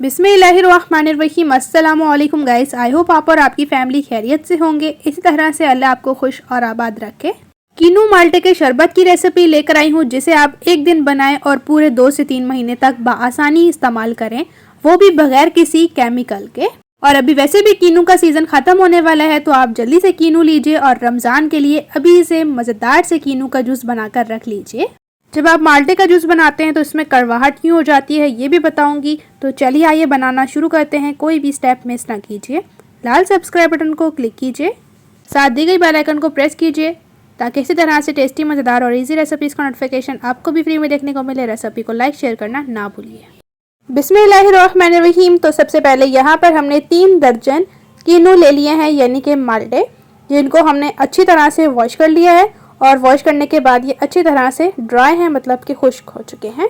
बिस्मिल्लाहिर्रहमानिर्रहीम। अस्सलामु अलैकुम गाइस। आई होप आप और आपकी फैमिली खैरियत से होंगे। इसी तरह से अल्लाह आपको खुश और आबाद रखे। कीनू माल्टे के शरबत की रेसिपी लेकर आई हूँ, जिसे आप एक दिन बनाएं और पूरे 2 से 3 महीने तक बआसानी इस्तेमाल करें, वो भी बगैर किसी केमिकल के। और अभी वैसे भी कीनू का सीज़न ख़त्म होने वाला है, तो आप जल्दी से कीनू लीजिए और रमज़ान के लिए अभी से मज़ेदार से कीनू का जूस बनाकर रख लीजिए। जब आप माल्टे का जूस बनाते हैं तो इसमें कड़वाहट क्यों हो जाती है, ये भी बताऊंगी। तो चलिए आइए बनाना शुरू करते हैं। कोई भी स्टेप मिस ना कीजिए। लाल सब्सक्राइब बटन को क्लिक कीजिए, साथ दी गई बेल आइकन को प्रेस कीजिए, ताकि इसी तरह से टेस्टी, मज़ेदार और इजी रेसिपीज़ का नोटिफिकेशन आपको भी फ्री में देखने को मिले। रेसिपी को लाइक शेयर करना ना भूलिए। बिस्मिल्लाहिर्रहमानिर्रहीम। तो सबसे पहले यहाँ पर हमने 3 दर्जन कीनू ले लिए हैं, यानी कि माल्टे, जिनको हमने अच्छी तरह से वॉश कर लिया है। और वॉश करने के बाद ये अच्छी तरह से ड्राई हैं, मतलब कि खुश्क हो चुके हैं।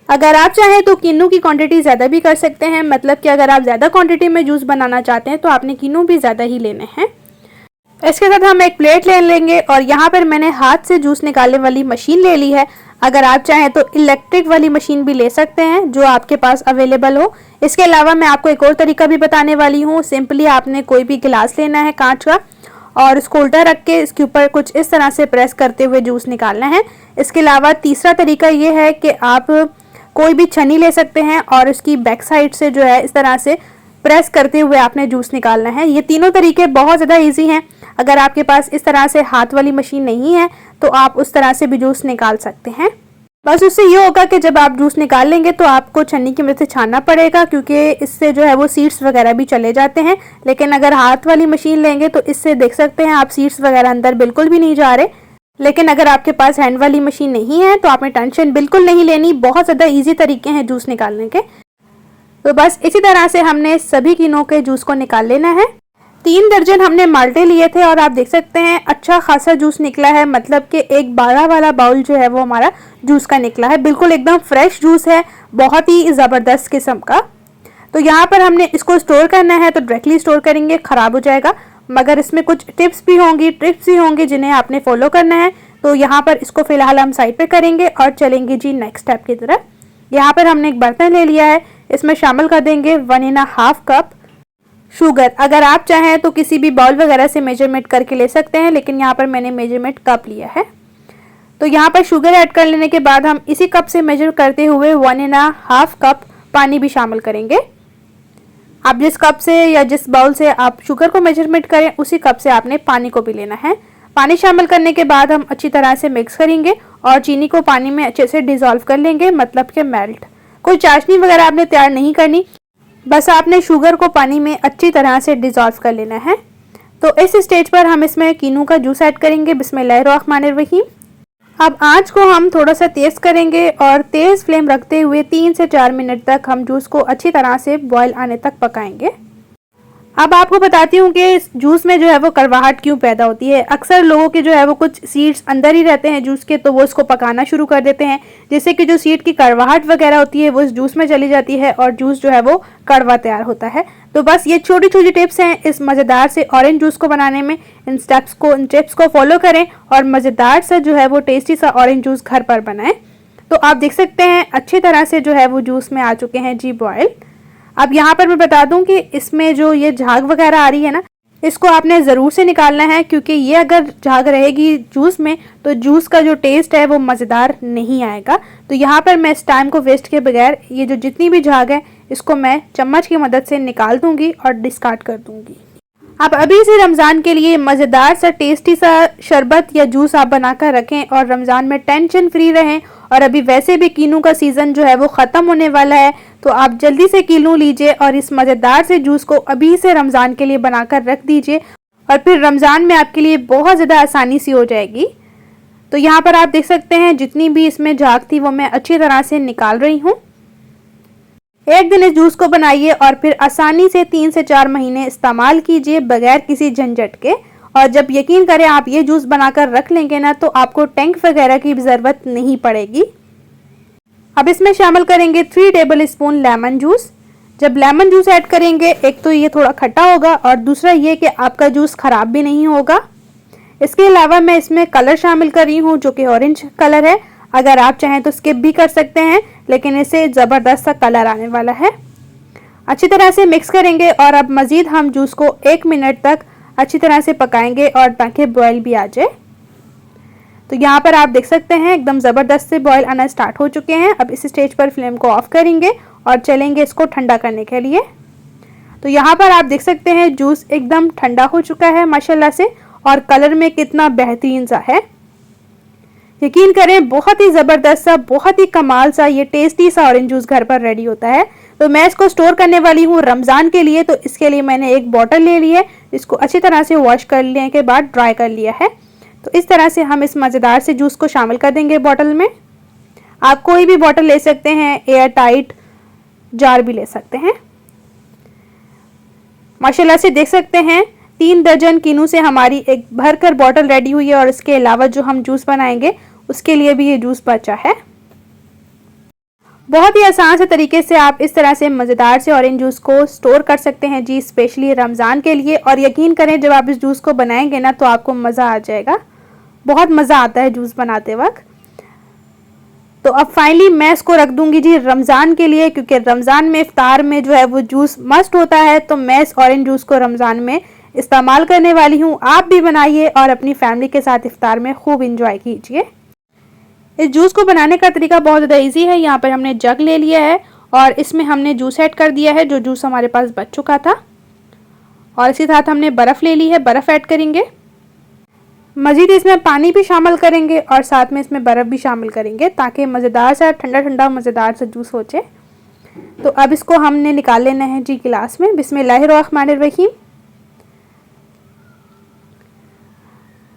अगर आप चाहें तो कीनू की क्वांटिटी ज़्यादा भी कर सकते हैं, मतलब कि अगर आप ज़्यादा क्वांटिटी में जूस बनाना चाहते हैं तो आपने कीनू भी ज़्यादा ही लेने हैं। इसके साथ हम एक प्लेट ले लेंगे और यहाँ पर मैंने हाथ से जूस निकालने वाली मशीन ले ली है। अगर आप चाहें तो इलेक्ट्रिक वाली मशीन भी ले सकते हैं, जो आपके पास अवेलेबल हो। इसके अलावा मैं आपको एक और तरीका भी बताने वाली हूँ। सिंपली आपने कोई भी गिलास लेना है कांच का, और इसको उल्टा रख के इसके ऊपर कुछ इस तरह से प्रेस करते हुए जूस निकालना है। इसके अलावा तीसरा तरीका ये है कि आप कोई भी छन्नी ले सकते हैं और इसकी बैक साइड से जो है इस तरह से प्रेस करते हुए आपने जूस निकालना है। ये तीनों तरीके बहुत ज़्यादा इजी हैं। अगर आपके पास इस तरह से हाथ वाली मशीन नहीं है तो आप उस तरह से भी जूस निकाल सकते हैं। बस उससे ये होगा कि जब आप जूस निकाल लेंगे तो आपको छन्नी की मदद से छानना पड़ेगा, क्योंकि इससे जो है वो सीड्स वगैरह भी चले जाते हैं। लेकिन अगर हाथ वाली मशीन लेंगे तो इससे देख सकते हैं आप सीड्स वगैरह अंदर बिल्कुल भी नहीं जा रहे। लेकिन अगर आपके पास हैंड वाली मशीन नहीं है तो आपने टेंशन बिल्कुल नहीं लेनी। बहुत ज़्यादा ईजी तरीके हैं जूस निकालने के। तो बस इसी तरह से हमने सभी कीनों के जूस को निकाल लेना है। 3 दर्जन हमने माल्टे लिए थे और आप देख सकते हैं अच्छा खासा जूस निकला है, मतलब कि एक 12 वाला बाउल जो है वो हमारा जूस का निकला है। बिल्कुल एकदम फ्रेश जूस है, बहुत ही ज़बरदस्त किस्म का। तो यहाँ पर हमने इसको स्टोर करना है, तो डायरेक्टली स्टोर करेंगे ख़राब हो जाएगा, मगर इसमें कुछ टिप्स भी होंगी, ट्रिक्स भी होंगी जिन्हें आपने फॉलो करना है। तो यहाँ पर इसको फ़िलहाल हम साइड पर करेंगे और चलेंगे जी नेक्स्ट स्टेप की तरफ। यहाँ पर हमने एक बर्तन ले लिया है, इसमें शामिल कर देंगे 1½ कप शुगर। अगर आप चाहें तो किसी भी बाउल वगैरह से मेजरमेंट करके ले सकते हैं, लेकिन यहाँ पर मैंने मेजरमेंट कप लिया है। तो यहाँ पर शुगर ऐड कर लेने के बाद हम इसी कप से मेजर करते हुए 1½ कप पानी भी शामिल करेंगे। आप जिस कप से या जिस बाउल से आप शुगर को मेजरमेंट करें, उसी कप से आपने पानी को भी लेना है। पानी शामिल करने के बाद हम अच्छी तरह से मिक्स करेंगे और चीनी को पानी में अच्छे से डिज़ोल्व कर लेंगे, मतलब कि मेल्ट। कोई चाशनी वगैरह आपने तैयार नहीं करनी, बस आपने शुगर को पानी में अच्छी तरह से डिज़ोल्व कर लेना है। तो इस स्टेज पर हम इसमें कीनू का जूस ऐड करेंगे। बिस्मिल्लाहिर्रहमानिर्रहीम। अब आंच को हम थोड़ा सा तेज़ करेंगे और तेज़ फ्लेम रखते हुए 3 से 4 मिनट तक हम जूस को अच्छी तरह से बॉयल आने तक पकाएंगे। अब आपको बताती हूँ कि इस जूस में जो है वो कड़वाहट क्यों पैदा होती है। अक्सर लोगों के जो है वो कुछ सीड्स अंदर ही रहते हैं जूस के, तो वो इसको पकाना शुरू कर देते हैं, जिससे कि जो सीड की कड़वाहट वगैरह होती है वो इस जूस में चली जाती है और जूस जो है वो कड़वा तैयार होता है। तो बस ये छोटी छोटी टिप्स हैं इस मज़ेदार से ऑरेंज जूस को बनाने में। इन टिप्स को फॉलो करें और मज़ेदार सा जो है वो टेस्टी सा ऑरेंज जूस घर पर बनाएं। तो आप देख सकते हैं अच्छी तरह से जो है वो जूस में आ चुके हैं जी बॉयल। अब यहाँ पर मैं बता दूं कि इसमें जो ये झाग वगैरह आ रही है ना, इसको आपने ज़रूर से निकालना है, क्योंकि ये अगर झाग रहेगी जूस में तो जूस का जो टेस्ट है वो मज़ेदार नहीं आएगा। तो यहाँ पर मैं इस टाइम को वेस्ट के बगैर ये जो जितनी भी झाग है इसको मैं चम्मच की मदद से निकाल दूँगी और डिस्कार्ड कर दूँगी। अब अभी से रमज़ान के लिए मज़ेदार सा टेस्टी सा शरबत या जूस आप बनाकर रखें और रमज़ान में टेंशन फ्री रहें। और अभी वैसे भी कीनू का सीज़न जो है वो ख़त्म होने वाला है, तो आप जल्दी से कीनू लीजिए और इस मज़ेदार से जूस को अभी से रमज़ान के लिए बनाकर रख दीजिए, और फिर रमज़ान में आपके लिए बहुत ज़्यादा आसानी सी हो जाएगी। तो यहाँ पर आप देख सकते हैं जितनी भी इसमें झाग थी वो मैं अच्छी तरह से निकाल रही हूँ। एक दिन इस जूस को बनाइए और फिर आसानी से 3 से 4 महीने इस्तेमाल कीजिए बगैर किसी झंझट के। और जब यकीन करें आप ये जूस बनाकर रख लेंगे ना, तो आपको टैंक वगैरह की भी ज़रूरत नहीं पड़ेगी। अब इसमें शामिल करेंगे 3 टेबल स्पून लेमन जूस। जब लेमन जूस ऐड करेंगे, एक तो ये थोड़ा खट्टा होगा और दूसरा ये कि आपका जूस ख़राब भी नहीं होगा। इसके अलावा मैं इसमें कलर शामिल कर रही हूँ, जो कि ऑरेंज कलर है। अगर आप चाहें तो स्किप भी कर सकते हैं, लेकिन इससे ज़बरदस्त सा कलर आने वाला है। अच्छी तरह से मिक्स करेंगे और अब मज़ीद हम जूस को 1 मिनट तक अच्छी तरह से पकाएंगे और ताकि बॉयल भी आ जाए। तो यहाँ पर आप देख सकते हैं एकदम ज़बरदस्त से बॉयल आना स्टार्ट हो चुके हैं। अब इस स्टेज पर फ्लेम को ऑफ करेंगे और चलेंगे इसको ठंडा करने के लिए। तो यहाँ पर आप देख सकते हैं जूस एकदम ठंडा हो चुका है माशाल्लाह से, और कलर में कितना बेहतरीन सा है। यकीन करें बहुत ही ज़बरदस्त सा, बहुत ही कमाल सा ये टेस्टी सा ऑरेंज जूस घर पर रेडी होता है। तो मैं इसको स्टोर करने वाली हूँ रमज़ान के लिए। तो इसके लिए मैंने एक बॉटल ले ली है, इसको अच्छी तरह से वॉश कर लेने के बाद ड्राई कर लिया है। तो इस तरह से हम इस मज़ेदार से जूस को शामिल कर देंगे बॉटल में। आप कोई भी बॉटल ले सकते हैं, एयर टाइट जार भी ले सकते हैं। माशाल्लाह से देख सकते हैं 3 दर्जन किनू से हमारी एक भरकर बॉटल रेडी हुई है, और इसके अलावा जो हम जूस बनाएंगे उसके लिए भी ये जूस बचा है। बहुत ही आसान से तरीके से आप इस तरह से मज़ेदार से ऑरेंज जूस को स्टोर कर सकते हैं जी, स्पेशली रमज़ान के लिए। और यकीन करें जब आप इस जूस को बनाएंगे ना तो आपको मज़ा आ जाएगा, बहुत मज़ा आता है जूस बनाते वक्त। तो अब फाइनली मैं इसको रख दूंगी जी रमज़ान के लिए, क्योंकि रमज़ान में इफ्तार में जो है वो जूस मस्ट होता है। तो मैं इस ऑरेंज जूस को रमज़ान में इस्तेमाल करने वाली हूँ। आप भी बनाइए और अपनी फैमिली के साथ इफ्तार में खूब इंजॉय कीजिए। इस जूस को बनाने का तरीका बहुत ज़्यादा इजी है। यहाँ पर हमने जग ले लिया है और इसमें हमने जूस ऐड कर दिया है, जो जूस हमारे पास बच चुका था। और इसी साथ हमने बर्फ़ ले ली है, बर्फ़ ऐड करेंगे। मज़ीद इसमें पानी भी शामिल करेंगे और साथ में इसमें बर्फ़ भी शामिल करेंगे, ताकि मज़ेदार सा ठंडा ठंडा मज़ेदार सा जूस हो जाए। तो अब इसको हमने निकाल लेना है जी गिलास में। बिस्मिल्लाहिर्रहमानिर्रहीम।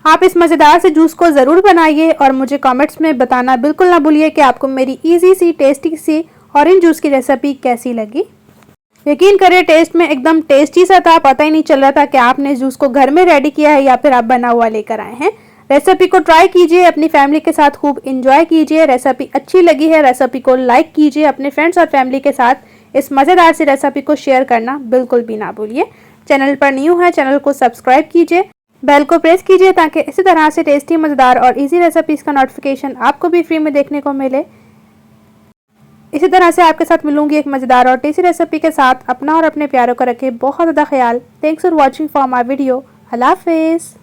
आप इस मज़ेदार से जूस को ज़रूर बनाइए और मुझे कमेंट्स में बताना बिल्कुल ना भूलिए कि आपको मेरी इजी सी टेस्टी सी ऑरेंज जूस की रेसिपी कैसी लगी। यकीन करें टेस्ट में एकदम टेस्टी सा था, पता ही नहीं चल रहा था कि आपने जूस को घर में रेडी किया है या फिर आप बना हुआ लेकर आए हैं। रेसिपी को ट्राई कीजिए, अपनी फैमिली के साथ खूब इंजॉय कीजिए। रेसिपी अच्छी लगी है, रेसिपी को लाइक कीजिए, अपने फ्रेंड्स और फैमिली के साथ इस मज़ेदार सी रेसिपी को शेयर करना बिल्कुल भी ना भूलिए। चैनल पर न्यू है, चैनल को सब्सक्राइब कीजिए, बेल को प्रेस कीजिए ताकि इसी तरह से टेस्टी मज़ेदार और इजी रेसिपीज़ का नोटिफिकेशन आपको भी फ्री में देखने को मिले। इसी तरह से आपके साथ मिलूंगी एक मज़ेदार और टेस्टी रेसिपी के साथ। अपना और अपने प्यारों का रखें बहुत ज़्यादा ख्याल। Thanks for watching for my video. अल्लाह हाफिज़।